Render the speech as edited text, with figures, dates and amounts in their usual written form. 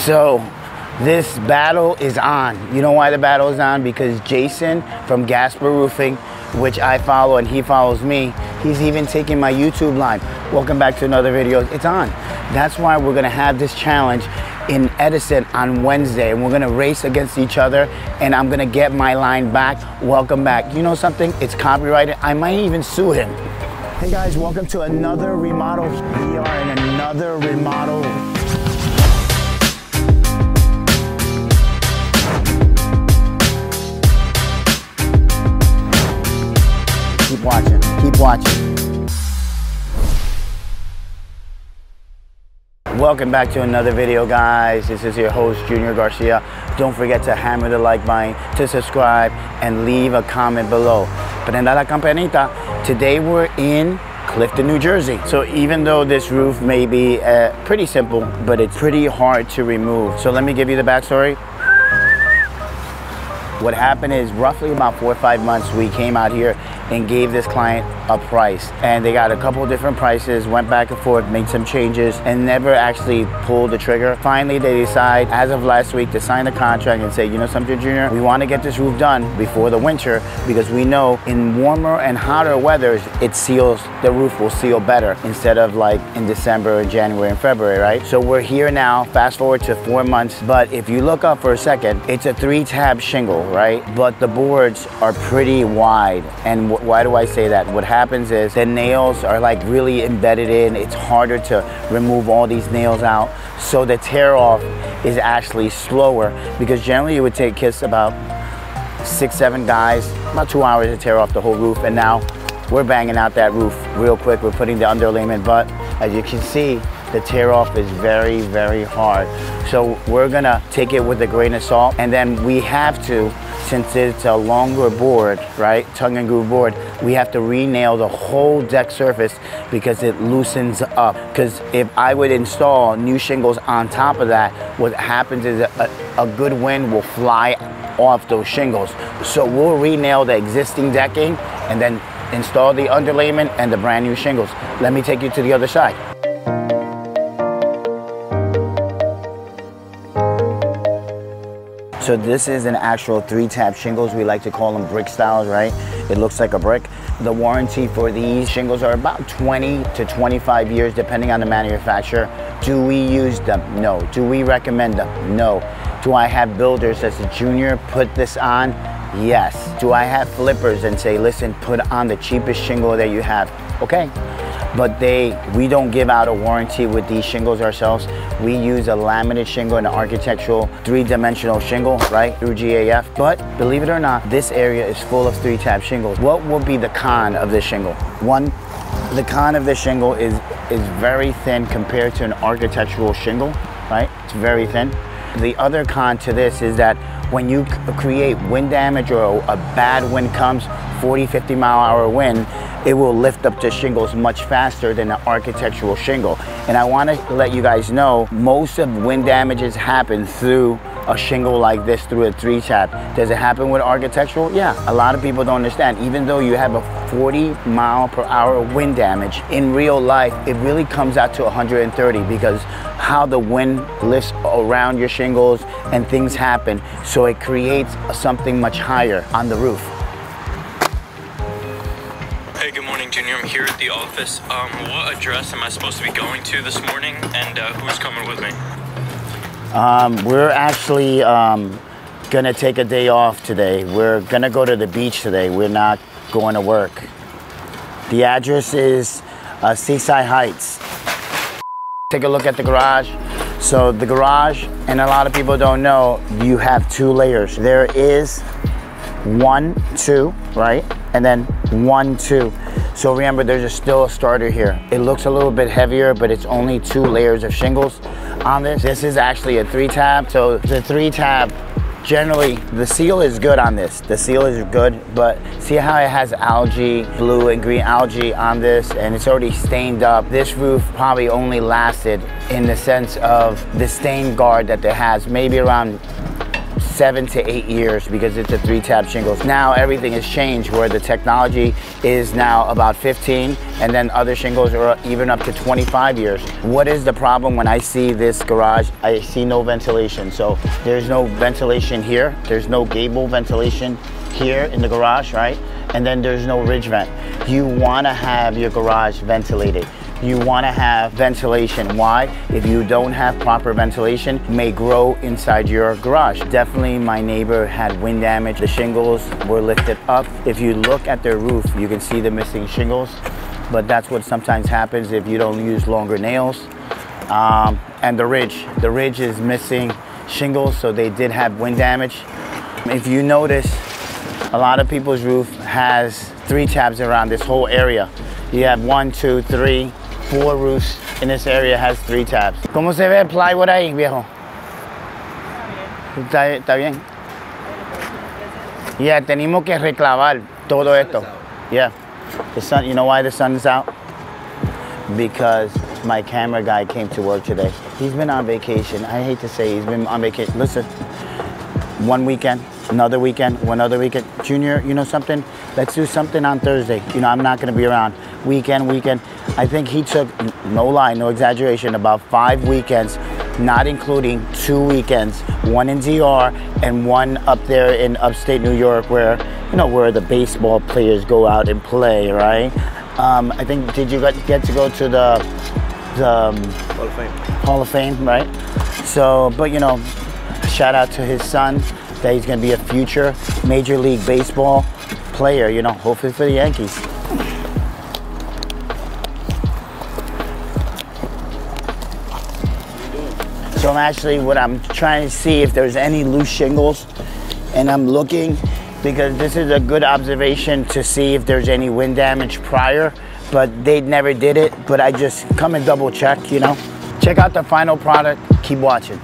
So this battle is on. You know why the battle is on? Because Jason from Gasper Roofing, which I follow and he follows me, he's even taking my YouTube live. Welcome back to another video. It's on. That's why we're gonna have this challenge in Edison on Wednesday, and we're gonna race against each other, and I'm gonna get my line back. Welcome back. You know something? It's copyrighted. I might even sue him. Hey guys, welcome to another remodel. We are in another remodel. Keep watching, keep watching. Welcome back to another video, guys. This is your host, Junior Garcia. Don't forget to hammer the like button, to subscribe, and leave a comment below. Prenda la campanita. Today we're in Clifton, New Jersey. So even though this roof may be pretty simple, but it's pretty hard to remove. So let me give you the backstory. What happened is roughly about 4 or 5 months, we came out here and gave this client a price. And they got a couple of different prices, went back and forth, made some changes, and never actually pulled the trigger. Finally, they decide, as of last week, to sign the contract and say, you know something, Junior? We want to get this roof done before the winter because we know in warmer and hotter weathers, it seals, the roof will seal better instead of like in December, January, and February, right? So we're here now, fast forward to 4 months. But if you look up for a second, it's a 3-tab shingle, right? But the boards are pretty wide. And why do I say that? What happens is the nails are like really embedded in. It's harder to remove all these nails out. So the tear off is actually slower because generally it would take kids about 6, 7 guys, about 2 hours to tear off the whole roof. And now we're banging out that roof real quick. We're putting the underlayment, but as you can see, the tear off is very, very hard. So we're gonna take it with a grain of salt, and then we have to, since it's a longer board, right, tongue and groove board, we have to re-nail the whole deck surface because it loosens up. Because if I would install new shingles on top of that, what happens is a good wind will fly off those shingles. So we'll re-nail the existing decking and then install the underlayment and the brand new shingles. Let me take you to the other side. So this is an actual 3-tab shingles. We like to call them brick styles, right? It looks like a brick. The warranty for these shingles are about 20 to 25 years, depending on the manufacturer. Do we use them? No. Do we recommend them? No. Do I have builders that say, Junior, put this on? Yes. Do I have flippers and say, listen, put on the cheapest shingle that you have? Okay. But we don't give out a warranty with these shingles ourselves. We use a laminate shingle, an architectural 3-dimensional shingle, right, through GAF. But believe it or not, this area is full of 3-tab shingles. What will be the con of this shingle? One, the con of this shingle is very thin compared to an architectural shingle, right? It's very thin. The other con to this is that when you create wind damage or a bad wind comes, 40, 50 mile an hour wind, it will lift up the shingles much faster than an architectural shingle. And I want to let you guys know, most of wind damages happen through a shingle like this, through a 3-tab. Does it happen with architectural? Yeah, a lot of people don't understand. Even though you have a 40 mile per hour wind damage, in real life, it really comes out to 130 because how the wind lifts around your shingles and things happen. So it creates something much higher on the roof. Hey, good morning, Junior. I'm here at the office. What address am I supposed to be going to this morning, and who's coming with me? We're actually gonna take a day off today. We're gonna go to the beach today. We're not going to work. The address is Seaside Heights. Take a look at the garage. So the garage, and a lot of people don't know, you have 2 layers. There is 1, 2, right? And then 1, 2. So remember, there's still a starter here. It looks a little bit heavier, but it's only 2 layers of shingles on this. This is actually a 3-tab. So the 3-tab, generally, the seal is good on this. The seal is good, but see how it has algae, blue and green algae on this, and it's already stained up. This roof probably only lasted, in the sense of the stain guard that it has, maybe around 7 to 8 years because it's a 3-tab shingles. Now everything has changed where the technology is now about 15, and then other shingles are even up to 25 years. What is the problem when I see this garage? I see no ventilation. So there's no ventilation here. There's no gable ventilation here in the garage, right? And then there's no ridge vent. You wanna have your garage ventilated. You wanna have ventilation. Why? If you don't have proper ventilation, it may grow inside your garage. Definitely my neighbor had wind damage. The shingles were lifted up. If you look at their roof, you can see the missing shingles, but that's what sometimes happens if you don't use longer nails. And the ridge is missing shingles, so they did have wind damage. If you notice, a lot of people's roof has 3 tabs around this whole area. You have 1, 2, 3, 4 roofs in this area has 3 tabs. ¿Cómo se ve el plywood ahí, viejo? ¿Está bien? Yeah, tenemos que reclavar todo esto. Yeah. The sun, you know why the sun is out? Because my camera guy came to work today. He's been on vacation. I hate to say he's been on vacation. Listen, one weekend, another weekend, one other weekend. Junior, you know something? Let's do something on Thursday. You know, I'm not gonna be around. Weekend. I think he took, no lie, no exaggeration, about 5 weekends, not including 2 weekends, one in DR and one up there in upstate New York where, you know, where the baseball players go out and play, right? I think, did you get to go to the Hall of Fame. Hall of Fame, right? So, but you know, shout out to his son that he's gonna be a future Major League Baseball player, you know, hopefully for the Yankees. So I'm trying to see if there's any loose shingles, and I'm looking because this is a good observation to see if there's any wind damage prior, but they never did it, but I just come and double check, you know. Check out the final product, keep watching.